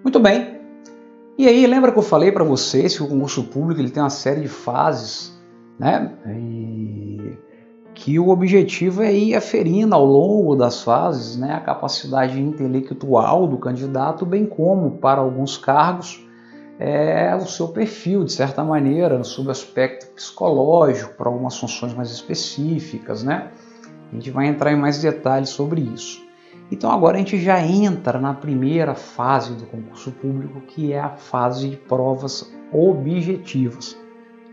Muito bem. E aí, lembra que eu falei para vocês que o concurso público ele tem uma série de fases, né? E que o objetivo é ir aferindo ao longo das fases, né, a capacidade intelectual do candidato, bem como, para alguns cargos, o seu perfil, de certa maneira, sob o aspecto psicológico, para algumas funções mais específicas, né? A gente vai entrar em mais detalhes sobre isso. Então agora a gente já entra na primeira fase do concurso público, que é a fase de provas objetivas.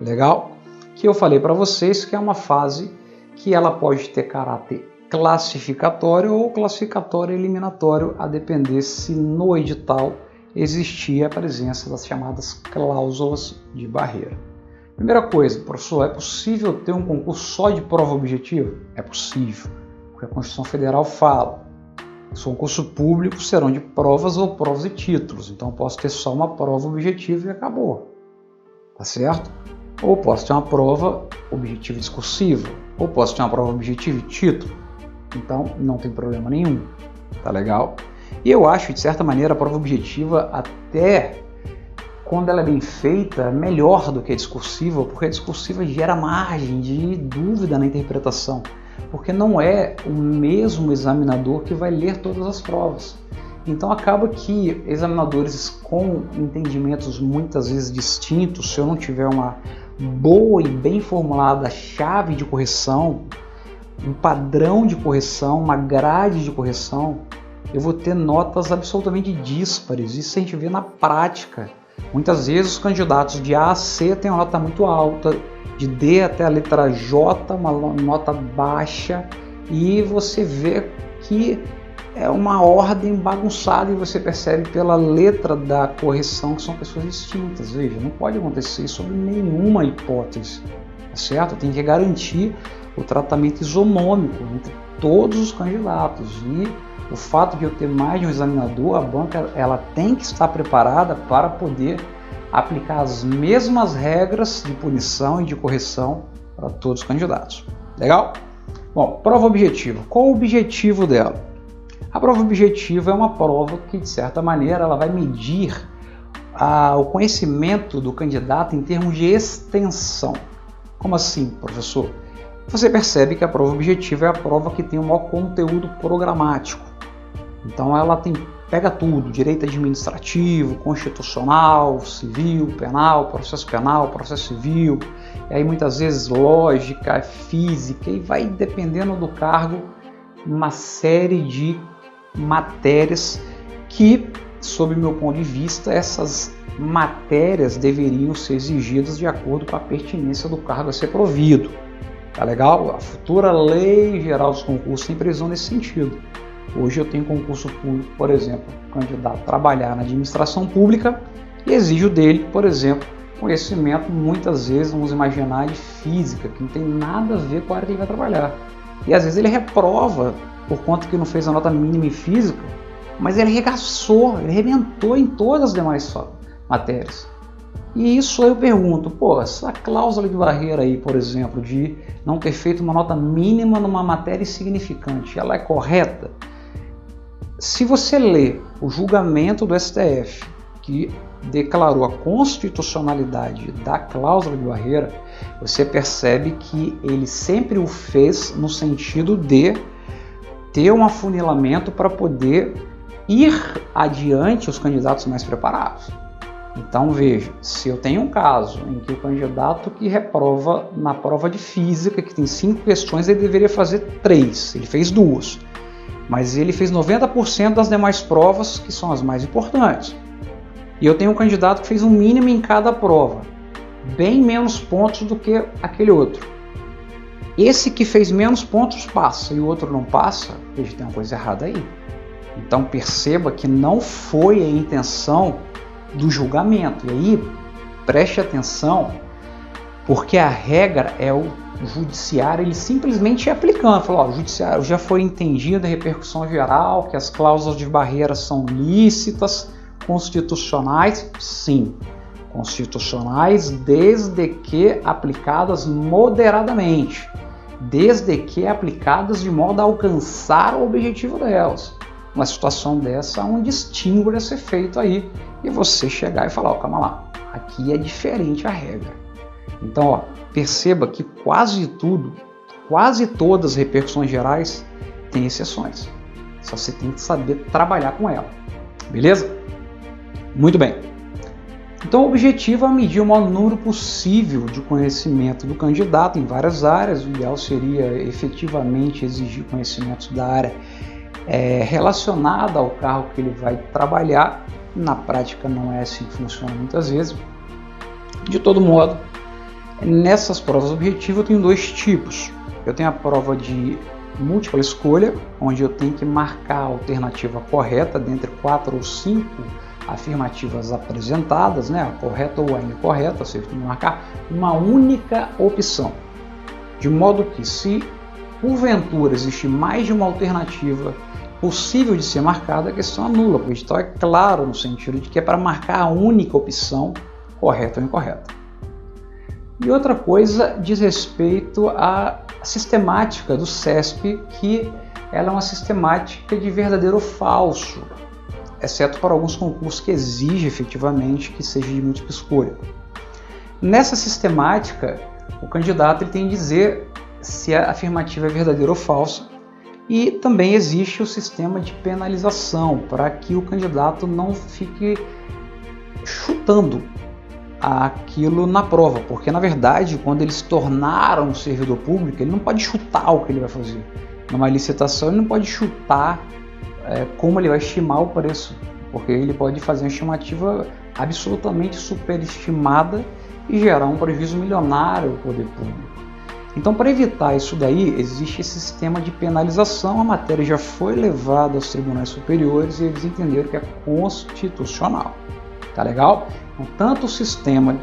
Legal? Que eu falei para vocês que é uma fase que ela pode ter caráter classificatório ou classificatório eliminatório, a depender se no edital existia a presença das chamadas cláusulas de barreira. Primeira coisa, professor, é possível ter um concurso só de prova objetiva? É possível, porque a Constituição Federal fala que o concurso público serão de provas ou provas e títulos, então eu posso ter só uma prova objetiva e acabou, tá certo? Ou posso ter uma prova objetiva discursiva, ou posso ter uma prova objetiva e título, então não tem problema nenhum, tá legal? E eu acho, de certa maneira, a prova objetiva, até quando ela é bem feita, melhor do que a discursiva, porque a discursiva gera margem de dúvida na interpretação, porque não é o mesmo examinador que vai ler todas as provas. Então acaba que examinadores com entendimentos muitas vezes distintos, se eu não tiver uma boa e bem formulada chave de correção, um padrão de correção, uma grade de correção, eu vou ter notas absolutamente díspares. Isso a gente vê na prática. Muitas vezes os candidatos de A a C têm uma nota muito alta, de D até a letra J, uma nota baixa, e você vê que é uma ordem bagunçada e você percebe pela letra da correção que são pessoas distintas. Veja, não pode acontecer isso sob nenhuma hipótese, tá certo? Tem que garantir o tratamento isonômico entre todos os candidatos, e o fato de eu ter mais de um examinador, a banca ela tem que estar preparada para poder aplicar as mesmas regras de punição e de correção para todos os candidatos. Legal? Bom, prova objetiva. Qual o objetivo dela? A prova objetiva é uma prova que, de certa maneira, ela vai medir o conhecimento do candidato em termos de extensão. Como assim, professor? Você percebe que a prova objetiva é a prova que tem o maior conteúdo programático. Então ela pega tudo, direito administrativo, constitucional, civil, penal, processo civil, e aí muitas vezes lógica, física, e vai dependendo do cargo, uma série de matérias que, sob meu ponto de vista, essas matérias deveriam ser exigidas de acordo com a pertinência do cargo a ser provido. Tá legal? A futura Lei Geral dos Concursos tem previsão nesse sentido. Hoje eu tenho concurso público, por exemplo, candidato a trabalhar na administração pública e exijo dele, por exemplo, conhecimento, muitas vezes, vamos imaginar, de física, que não tem nada a ver com a área que ele vai trabalhar. E às vezes ele reprova por conta que não fez a nota mínima em física, mas ele arregaçou, ele arrebentou em todas as demais matérias. E isso aí eu pergunto, essa cláusula de barreira aí, por exemplo, de não ter feito uma nota mínima numa matéria insignificante, ela é correta? Se você lê o julgamento do STF, que declarou a constitucionalidade da cláusula de barreira, você percebe que ele sempre o fez no sentido de ter um afunilamento para poder ir adiante os candidatos mais preparados. Então veja, se eu tenho um caso em que o candidato que reprova na prova de física, que tem 5 questões, ele deveria fazer 3, ele fez 2, mas ele fez 90% das demais provas, que são as mais importantes. E eu tenho um candidato que fez um mínimo em cada prova, bem menos pontos do que aquele outro. Esse que fez menos pontos passa e o outro não passa, veja, tem uma coisa errada aí. Então perceba que não foi a intenção do julgamento. E aí, preste atenção, porque a regra é o judiciário, ele simplesmente aplicando, falou, o judiciário já foi entendido a repercussão geral, que as cláusulas de barreira são lícitas, constitucionais, sim, constitucionais desde que aplicadas moderadamente, desde que aplicadas de modo a alcançar o objetivo delas. uma situação dessa, há um distingo a ser feito aí, e você chegar e falar, ó, calma lá, aqui é diferente a regra. Então, ó, perceba que quase tudo, quase todas as repercussões gerais têm exceções. Só você tem que saber trabalhar com ela. Beleza? Muito bem. Então, o objetivo é medir o maior número possível de conhecimento do candidato em várias áreas. O ideal seria efetivamente exigir conhecimentos da área relacionada ao cargo que ele vai trabalhar. Na prática não é assim que funciona muitas vezes. De todo modo, nessas provas objetivas eu tenho dois tipos. Eu tenho a prova de múltipla escolha, onde eu tenho que marcar a alternativa correta dentre 4 ou 5 afirmativas apresentadas, né? A correta ou a incorreta, você tem que marcar uma única opção. De modo que, se porventura existe mais de uma alternativa possível de ser marcada, a questão anula, porque o edital é claro no sentido de que é para marcar a única opção, correta ou incorreta. E outra coisa diz respeito à sistemática do CESP, que ela é uma sistemática de verdadeiro ou falso, exceto para alguns concursos que exigem efetivamente que seja de múltipla escolha. Nessa sistemática, o candidato ele tem que dizer se a afirmativa é verdadeira ou falsa, e também existe o sistema de penalização, para que o candidato não fique chutando aquilo na prova, porque na verdade, quando ele se tornar um servidor público, ele não pode chutar o que ele vai fazer. Numa licitação, ele não pode chutar como ele vai estimar o preço, porque ele pode fazer uma estimativa absolutamente superestimada e gerar um prejuízo milionário ao poder público. Então, para evitar isso daí, existe esse sistema de penalização. A matéria já foi levada aos tribunais superiores e eles entenderam que é constitucional. Tá legal? Então, tanto o sistema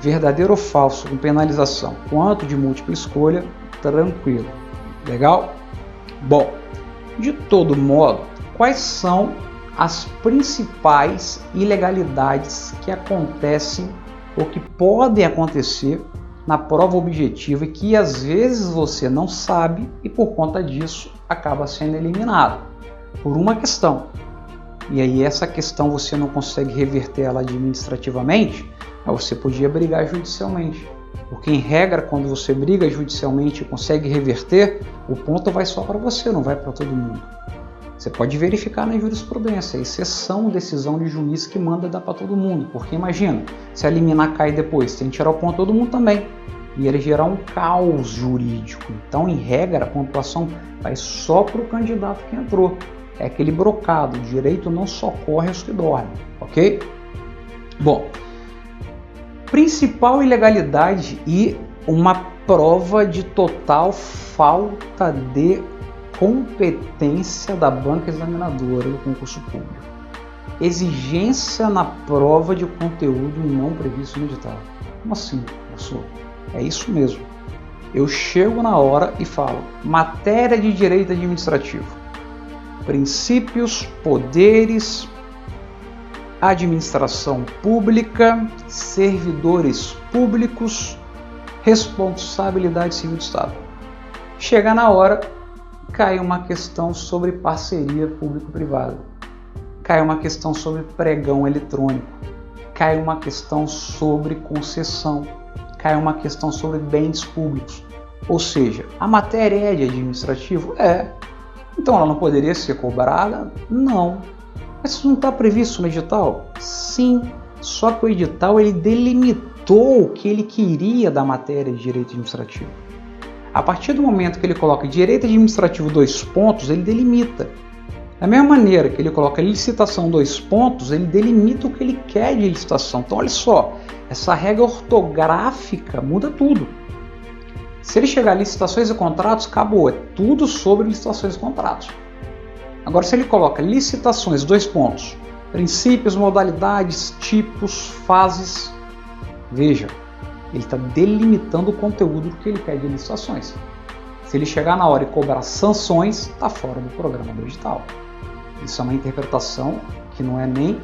verdadeiro ou falso com penalização, quanto de múltipla escolha, tranquilo. Legal? Bom, de todo modo, quais são as principais ilegalidades que acontecem ou que podem acontecer na prova objetiva e que às vezes você não sabe e por conta disso acaba sendo eliminado por uma questão? E aí essa questão você não consegue reverter ela administrativamente, mas você podia brigar judicialmente. Porque em regra, quando você briga judicialmente e consegue reverter, o ponto vai só para você, não vai para todo mundo. Você pode verificar na jurisprudência, a exceção decisão de juiz que manda dar para todo mundo. Porque imagina, se eliminar cai depois, tem que tirar o ponto todo mundo também. E ele gerar um caos jurídico. Então, em regra, a pontuação vai só para o candidato que entrou. É aquele brocado, o direito não socorre os que dormem, ok? Bom, principal ilegalidade e uma prova de total falta de competência da banca examinadora do concurso público. Exigência na prova de conteúdo não previsto no edital. Como assim, professor? É isso mesmo. Eu chego na hora e falo, matéria de direito administrativo, princípios, poderes, administração pública, servidores públicos, responsabilidade civil do Estado. Chega na hora, cai uma questão sobre parceria público-privada, cai uma questão sobre pregão eletrônico, cai uma questão sobre concessão, cai uma questão sobre bens públicos. Ou seja, a matéria é de administrativo? É. Então ela não poderia ser cobrada? Não. Mas isso não está previsto no edital? Sim. Só que o edital ele delimitou o que ele queria da matéria de direito administrativo. A partir do momento que ele coloca direito administrativo 2 pontos, ele delimita. Da mesma maneira que ele coloca licitação 2 pontos, ele delimita o que ele quer de licitação. Então olha só, essa regra ortográfica muda tudo. Se ele chegar a licitações e contratos, acabou, é tudo sobre licitações e contratos. Agora, se ele coloca licitações, 2 pontos, princípios, modalidades, tipos, fases, veja, ele está delimitando o conteúdo do que ele quer de licitações. Se ele chegar na hora e cobrar sanções, está fora do programa do edital. Isso é uma interpretação que não é nem,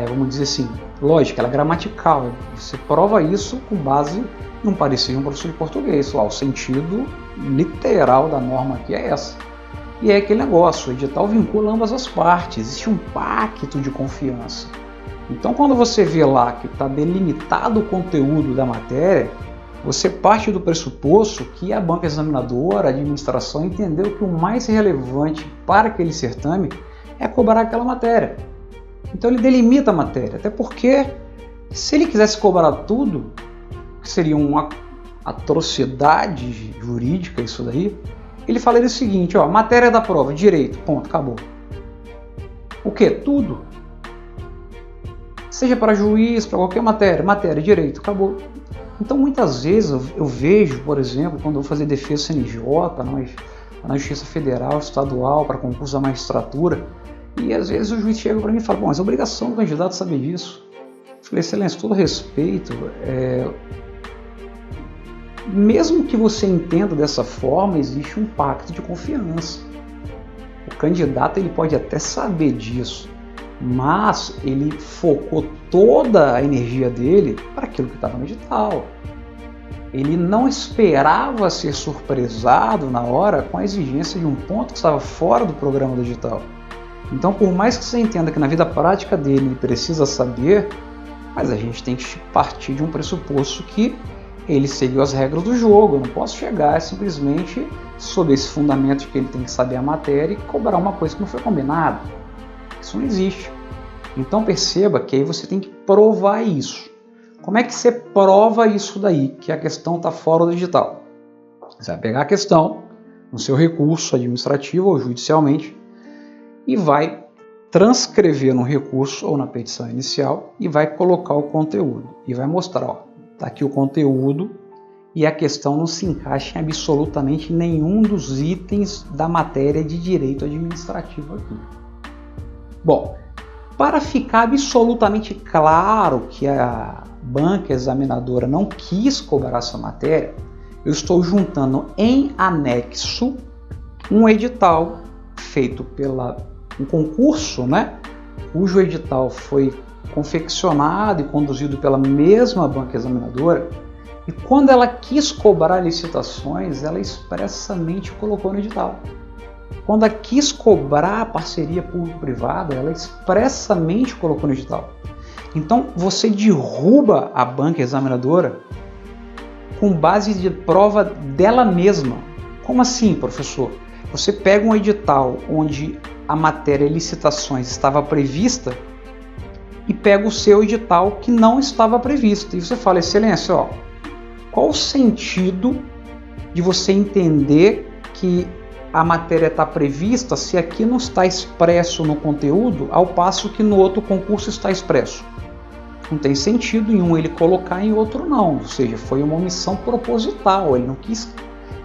vamos dizer assim, lógica, ela é gramatical. Você prova isso com base num parecer de um professor de português. Lá, o sentido literal da norma aqui é essa. E é aquele negócio, o edital vincula ambas as partes, existe um pacto de confiança. Então quando você vê lá que está delimitado o conteúdo da matéria, você parte do pressuposto que a banca examinadora, a administração, entendeu que o mais relevante para aquele certame é cobrar aquela matéria. Então ele delimita a matéria, até porque se ele quisesse cobrar tudo, que seria uma atrocidade jurídica isso daí, ele falaria o seguinte, ó, matéria da prova, direito, ponto, acabou. O que? Tudo. Seja para juiz, para qualquer matéria, direito, acabou. Então muitas vezes eu vejo, por exemplo, quando eu vou fazer defesa CNJ, na Justiça Federal, Estadual, para concurso da magistratura, e às vezes o juiz chega para mim e fala, bom, mas é obrigação do candidato saber disso. Eu falei, excelência, todo respeito, mesmo que você entenda dessa forma, existe um pacto de confiança. O candidato ele pode até saber disso, mas ele focou toda a energia dele para aquilo que estava no edital. Ele não esperava ser surpresado na hora com a exigência de um ponto que estava fora do programa do edital. Então, por mais que você entenda que na vida prática dele ele precisa saber, mas a gente tem que partir de um pressuposto que ele seguiu as regras do jogo. Eu não posso chegar simplesmente sob esse fundamento de que ele tem que saber a matéria e cobrar uma coisa que não foi combinada. Isso não existe. Então perceba que aí você tem que provar isso. Como é que você prova isso daí, que a questão está fora do edital? Você vai pegar a questão no seu recurso administrativo ou judicialmente e vai transcrever no recurso ou na petição inicial e vai colocar o conteúdo. E vai mostrar, ó, está aqui o conteúdo e a questão não se encaixa em absolutamente nenhum dos itens da matéria de direito administrativo aqui. Bom, para ficar absolutamente claro que a banca examinadora não quis cobrar essa matéria, eu estou juntando em anexo um edital feito um concurso, cujo edital foi confeccionado e conduzido pela mesma banca examinadora, e quando ela quis cobrar licitações, ela expressamente colocou no edital. Quando ela quis cobrar a parceria público-privada, ela expressamente colocou no edital. Então você derruba a banca examinadora com base de prova dela mesma. Como assim, professor? Você pega um edital onde a matéria licitações estava prevista e pega o seu edital que não estava previsto. E você fala, excelência, ó, qual o sentido de você entender que a matéria está prevista se aqui não está expresso no conteúdo, ao passo que no outro concurso está expresso? Não tem sentido em um ele colocar, em outro não. Ou seja, foi uma omissão proposital, ele não quis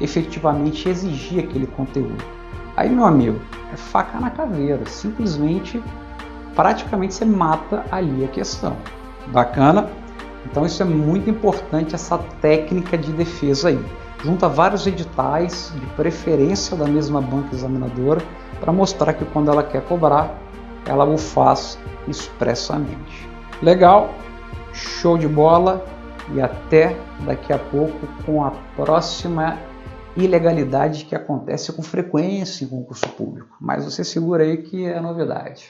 efetivamente exigir aquele conteúdo. Aí, meu amigo, é faca na caveira, simplesmente, praticamente você mata ali a questão. Bacana? Então isso é muito importante, essa técnica de defesa aí. Junta vários editais, de preferência da mesma banca examinadora, para mostrar que quando ela quer cobrar, ela o faz expressamente. Legal, show de bola e até daqui a pouco com a próxima ilegalidade que acontece com frequência em concurso público. Mas você segura aí que é novidade.